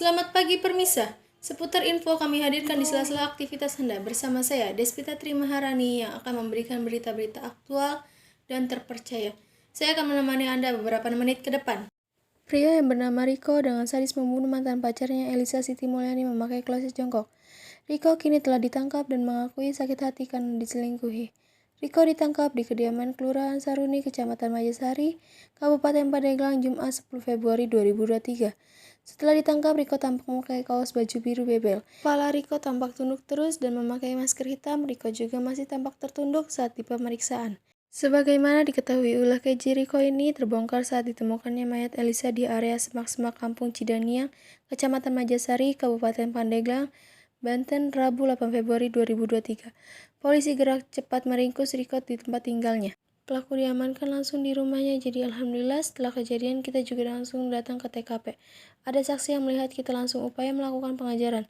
Selamat pagi Permisa. Seputar info kami hadirkan di sela-sela aktivitas Anda bersama saya, Despita Trimaharani, yang akan memberikan berita-berita aktual dan terpercaya. Saya akan menemani Anda beberapa menit ke depan. Pria yang bernama Riko dengan sadis membunuh mantan pacarnya Elisa Siti Mulyani memakai kloset jongkok. Riko kini telah ditangkap dan mengakui sakit hati karena diselingkuhi. Riko ditangkap di kediaman Kelurahan Saruni, Kecamatan Majasari, Kabupaten Pandeglang, Jumat 10 Februari 2023. Setelah ditangkap, Riko tampak memakai kaos baju biru bebel. Kepala Riko tampak tunduk terus dan memakai masker hitam. Riko juga masih tampak tertunduk saat di pemeriksaan. Sebagaimana diketahui, ulah keji Riko ini terbongkar saat ditemukannya mayat Elisa di area semak-semak Kampung Cidaniang, Kecamatan Majasari, Kabupaten Pandeglang, Banten, Rabu 8 Februari 2023. Polisi gerak cepat meringkus Riko di tempat tinggalnya. Pelaku diamankan langsung di rumahnya, jadi alhamdulillah setelah kejadian kita juga langsung datang ke TKP. Ada saksi yang melihat kita langsung upaya melakukan pengajaran.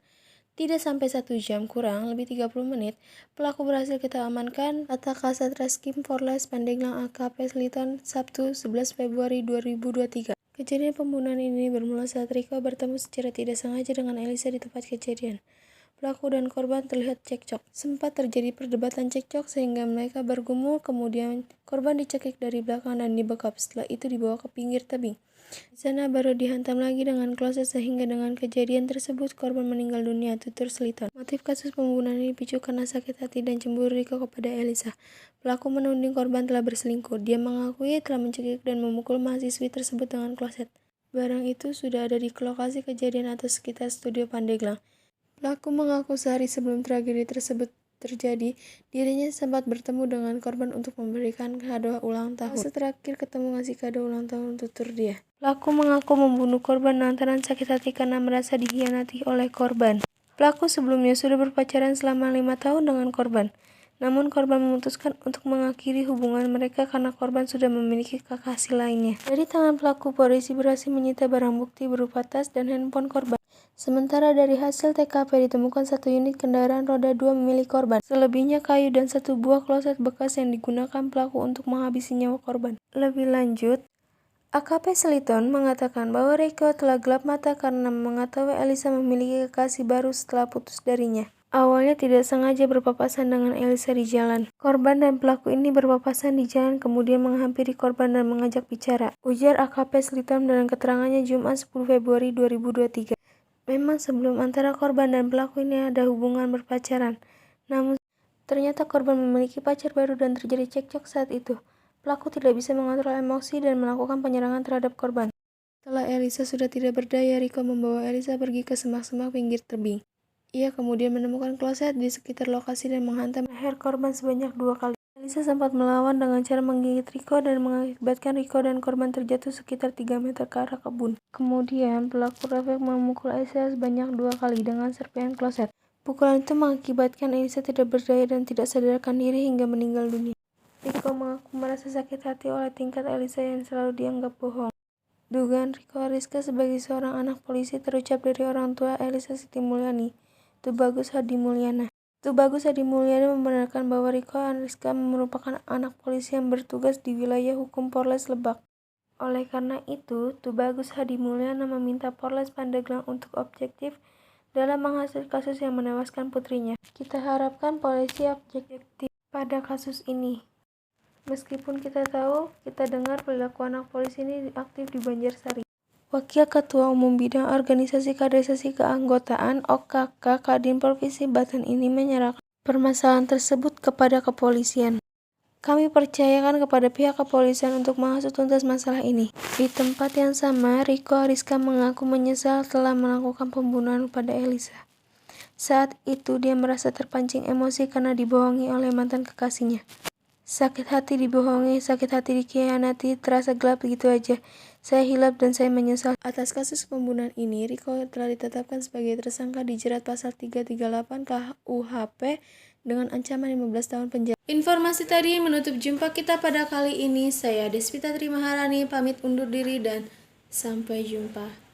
Tidak sampai 1 jam, kurang lebih 30 menit, pelaku berhasil kita amankan, kata Kasat Reskrim Polres Pandeglang AKP Seliton Sabtu 11 Februari 2023. Kejadian pembunuhan ini bermula saat Riko bertemu secara tidak sengaja dengan Elisa di tempat kejadian. Pelaku dan korban terlihat cekcok. Sempat terjadi perdebatan cekcok sehingga mereka bergumul, kemudian korban dicekik dari belakang dan dibekap. Setelah itu dibawa ke pinggir tebing. Di sana baru dihantam lagi dengan kloset sehingga dengan kejadian tersebut korban meninggal dunia, tutur Seliton. Motif kasus pembunuhan ini dipicu karena sakit hati dan cemburu Riko kepada Elisa. Pelaku menuding korban telah berselingkuh. Dia mengakui telah mencekik dan memukul mahasiswi tersebut dengan kloset. Barang itu sudah ada di lokasi kejadian atau sekitar studio Pandeglang. Pelaku mengaku sehari sebelum tragedi tersebut terjadi, dirinya sempat bertemu dengan korban untuk memberikan kado ulang tahun. Terakhir ketemu ngasih kado ulang tahun, tutur dia. Pelaku mengaku membunuh korban lantaran sakit hati karena merasa dikhianati oleh korban. Pelaku sebelumnya sudah berpacaran selama 5 tahun dengan korban. Namun korban memutuskan untuk mengakhiri hubungan mereka karena korban sudah memiliki kekasih lainnya. Dari tangan pelaku, polisi berhasil menyita barang bukti berupa tas dan handphone korban. Sementara dari hasil TKP ditemukan 1 unit kendaraan roda 2 milik korban. Selebihnya kayu dan 1 buah kloset bekas yang digunakan pelaku untuk menghabisi nyawa korban. Lebih lanjut, AKP Seliton mengatakan bahwa Riko telah gelap mata karena mengetahui Elisa memiliki kekasih baru setelah putus darinya. Awalnya tidak sengaja berpapasan dengan Elisa di jalan. Korban dan pelaku ini berpapasan di jalan kemudian menghampiri korban dan mengajak bicara. Ujar AKP Seliton dalam keterangannya Jumat 10 Februari 2023. Memang sebelum antara korban dan pelaku ini ada hubungan berpacaran. Namun ternyata korban memiliki pacar baru dan terjadi cekcok saat itu. Pelaku tidak bisa mengontrol emosi dan melakukan penyerangan terhadap korban. Setelah Elisa sudah tidak berdaya, Riko membawa Elisa pergi ke semak-semak pinggir tebing. Ia kemudian menemukan kloset di sekitar lokasi dan menghantam leher korban sebanyak 2 kali. Elisa sempat melawan dengan cara menggigit Riko dan mengakibatkan Riko dan korban terjatuh sekitar 3 meter ke arah kebun. Kemudian pelaku refleks memukul Elisa sebanyak 2 kali dengan serpihan kloset. Pukulan itu mengakibatkan Elisa tidak berdaya dan tidak sadarkan diri hingga meninggal dunia. Riko mengaku merasa sakit hati oleh tingkah Elisa yang selalu dianggap bohong. Dugaan Riko Ariska sebagai seorang anak polisi terucap dari orang tua Elisa Siti Mulyani, Tubagus Hadi Mulyana. Tubagus Hadi Mulyana membenarkan bahwa Riko Ariska merupakan anak polisi yang bertugas di wilayah hukum Polres Lebak. Oleh karena itu, Tubagus Hadi Mulyana meminta Polres Pandeglang untuk objektif dalam menghasut kasus yang menewaskan putrinya. Kita harapkan polisi objektif pada kasus ini. Meskipun kita dengar perilaku anak polisi ini aktif di Banjarsari. Wakil Ketua Umum Bidang Organisasi Kaderisasi Keanggotaan OKK Kadin Provinsi Banten ini menyerahkan permasalahan tersebut kepada kepolisian. Kami percayakan kepada pihak kepolisian untuk menghasut tuntas masalah ini. Di tempat yang sama, Riko Ariska mengaku menyesal telah melakukan pembunuhan pada Elisa. Saat itu dia merasa terpancing emosi karena dibohongi oleh mantan kekasihnya. Sakit hati dibohongi, sakit hati dikhianati, terasa gelap begitu aja. Saya hilaf dan saya menyesal. Atas kasus pembunuhan ini, Riko telah ditetapkan sebagai tersangka dijerat pasal 338 KUHP dengan ancaman 15 tahun penjara. Informasi tadi menutup jumpa kita pada kali ini. Saya Despita Trimaharani pamit undur diri dan sampai jumpa.